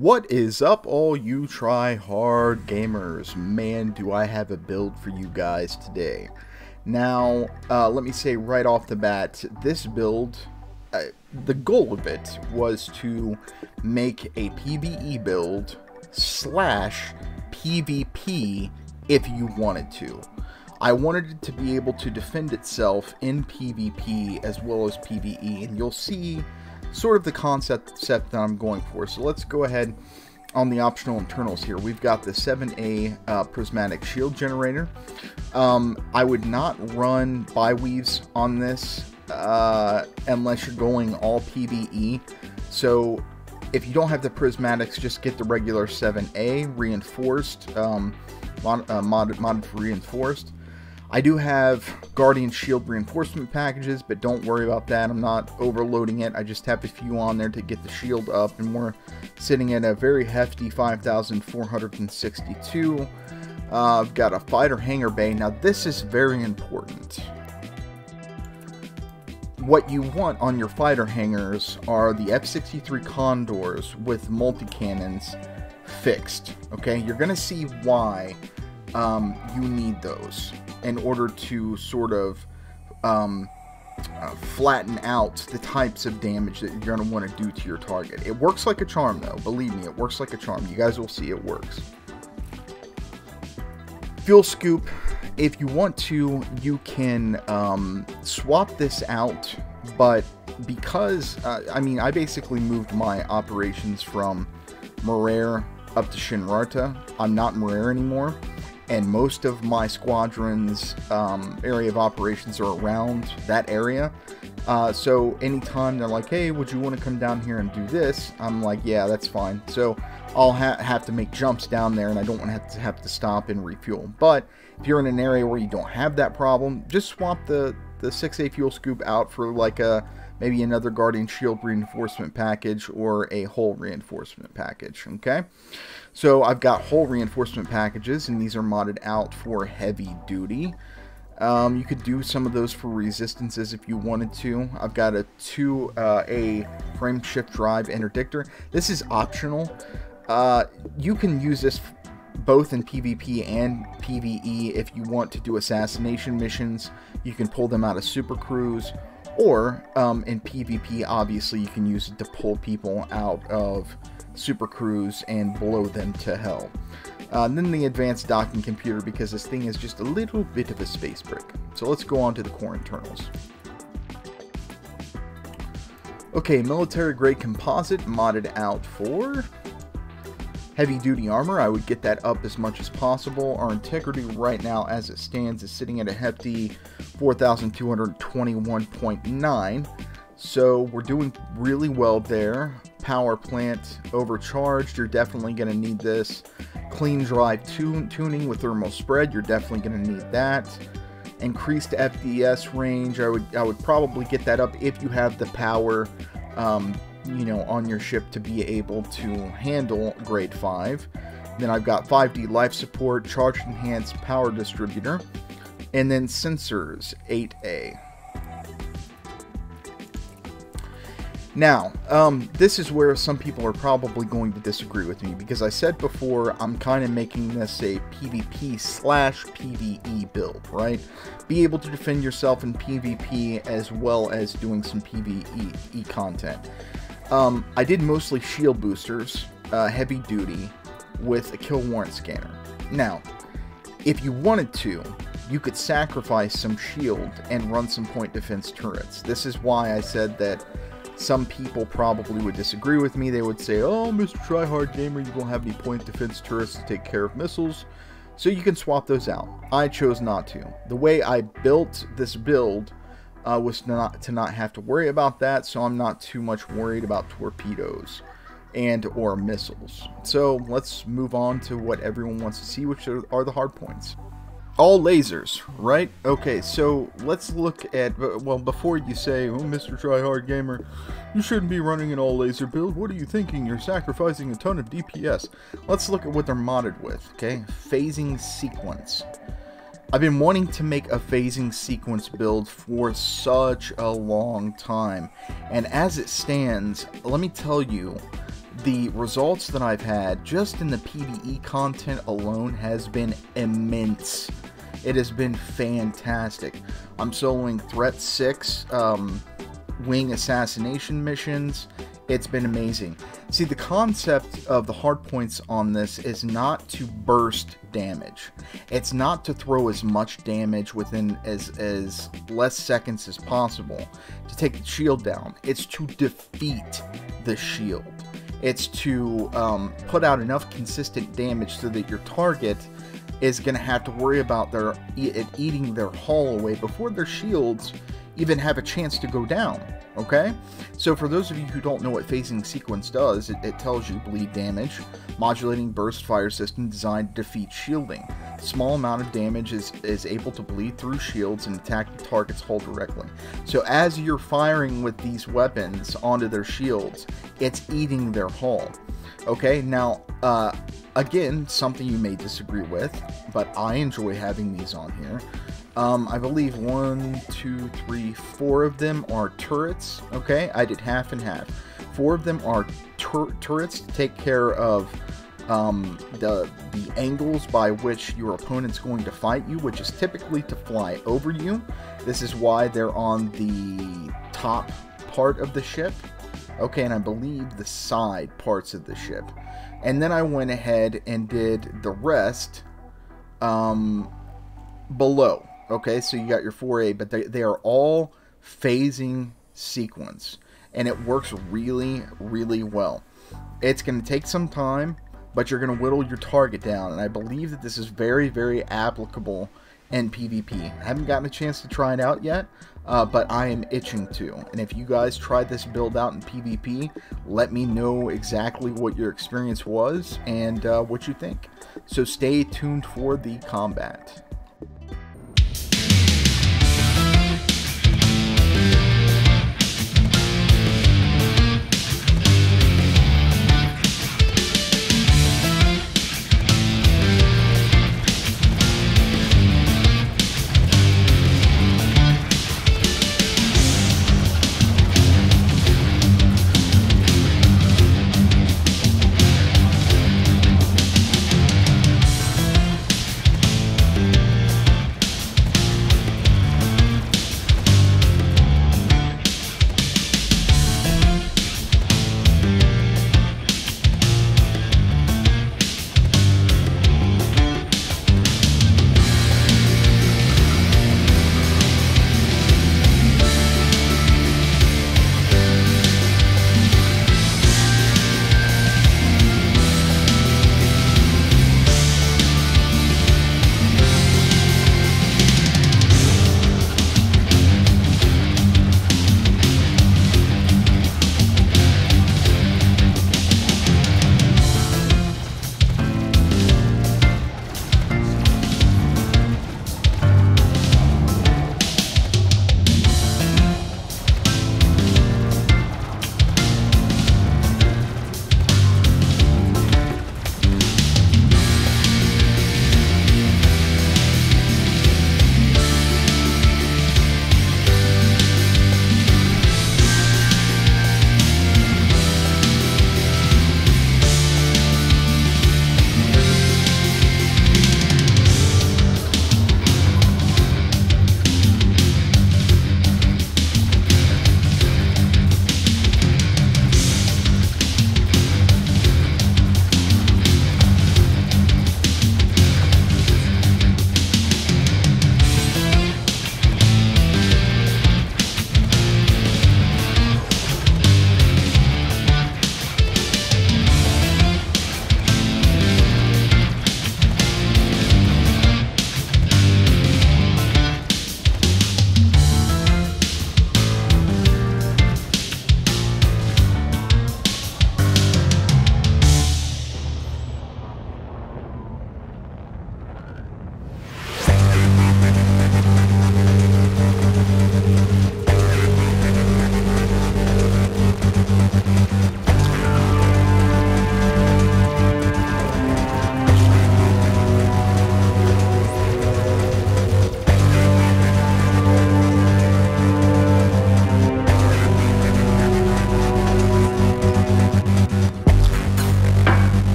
What is up, all you try-hard gamers? Man, do I have a build for you guys today. Now, let me say right off the bat, this build, the goal of it was to make a PvE build slash PvP if you wanted to. I wanted it to be able to defend itself in PvP as well as PvE, and you'll see sort of the concept that I'm going for. So let's go ahead on the optional internals here. We've got the 7A prismatic shield generator. I would not run bi-weaves on this unless you're going all PvE. So if you don't have the prismatics, just get the regular 7A reinforced, modded for reinforced. I do have Guardian Shield reinforcement packages, but don't worry about that. I'm not overloading it. I just have a few on there to get the shield up, and we're sitting at a very hefty 5,462. I've got a fighter hangar bay. Now this is very important. What you want on your fighter hangars are the F-63 Condors with multi-cannons fixed. Okay, you're gonna see why you need those in order to sort of flatten out the types of damage that you're going to want to do to your target. It works like a charm, though. Believe me, it works like a charm. You guys will see it works. Fuel scoop. If you want to, you can swap this out, but because, I mean, I basically moved my operations from Marrere up to Shinrarta. I'm not in Marrere anymore, and most of my squadron's area of operations are around that area. So anytime they're like, hey, would you want to come down here and do this? I'm like, yeah, that's fine. So I'll have to make jumps down there, and I don't want to have to stop and refuel. But if you're in an area where you don't have that problem, just swap the 6A fuel scoop out for like maybe another Guardian Shield reinforcement package or a hull reinforcement package, okay? So I've got hull reinforcement packages, and these are modded out for heavy duty. You could do some of those for resistances if you wanted to. I've got a 2A frame shift drive interdictor. This is optional. You can use this both in PvP and PvE. If you want to do assassination missions, you can pull them out of Super Cruise, or in PvP, obviously, you can use it to pull people out of Super Cruise and blow them to hell. Then the advanced docking computer, because this thing is just a little bit of a space brick. So let's go on to the core internals. Okay, military grade composite modded out for heavy duty armor. I would get that up as much as possible. Our integrity right now as it stands is sitting at a hefty 4,221.9. So we're doing really well there. Power plant overcharged. You're definitely going to need this. Clean drive tuning with thermal spread. You're definitely going to need that. Increased FDS range. I would probably get that up if you have the power, you know, on your ship to be able to handle grade 5. Then I've got 5D life support, charge enhanced power distributor, and then sensors 8A. Now, this is where some people are probably going to disagree with me, because I said before I'm kind of making this a PvP slash PvE build, right? Be able to defend yourself in PvP as well as doing some PvE content. I did mostly shield boosters, heavy duty, with a kill warrant scanner. Now, if you wanted to, you could sacrifice some shield and run some point defense turrets. This is why I said that some people probably would disagree with me. They would say, oh, Mr. Tryhard Gamer, you don't have any point defense turrets to take care of missiles, so you can swap those out. I chose not to. The way I built this build was to not have to worry about that, so I'm not too much worried about torpedoes and or missiles. So let's move on to what everyone wants to see, which are the hard points. All lasers, right? Okay, so let's look at, well, before you say, oh, Mr. Tryhard Gamer, you shouldn't be running an all laser build. What are you thinking? You're sacrificing a ton of DPS. Let's look at what they're modded with, okay? Phasing sequence. I've been wanting to make a phasing sequence build for such a long time, and as it stands, let me tell you, the results that I've had just in the PvE content alone has been immense. It has been fantastic. I'm soloing Threat 6 wing assassination missions. It's been amazing. See, the concept of the hardpoints on this is not to burst damage. It's not to throw as much damage within as less seconds as possible to take the shield down. It's to defeat the shield. It's to put out enough consistent damage so that your target is going to have to worry about it eating their hull away before their shields even have a chance to go down. Okay? So for those of you who don't know what phasing sequence does, it tells you bleed damage, modulating burst fire system designed to defeat shielding. Small amount of damage is able to bleed through shields and attack the target's hull directly. So as you're firing with these weapons onto their shields, it's eating their hull. Okay, now, again, something you may disagree with, but I enjoy having these on here. I believe 1, 2, 3, 4 of them are turrets. Okay, I did half and half. 4 of them are turrets to take care of the angles by which your opponent's going to fight you, which is typically to fly over you. This is why they're on the top part of the ship. Okay, and I believe the side parts of the ship. And then I went ahead and did the rest below. Okay, so you got your 4A, but they are all phasing sequence. And it works really, really well. It's going to take some time, but you're going to whittle your target down. And I believe that this is very, very applicable in PvP. I haven't gotten a chance to try it out yet, but I am itching to. And if you guys tried this build out in PvP, let me know exactly what your experience was and what you think. So stay tuned for the combat.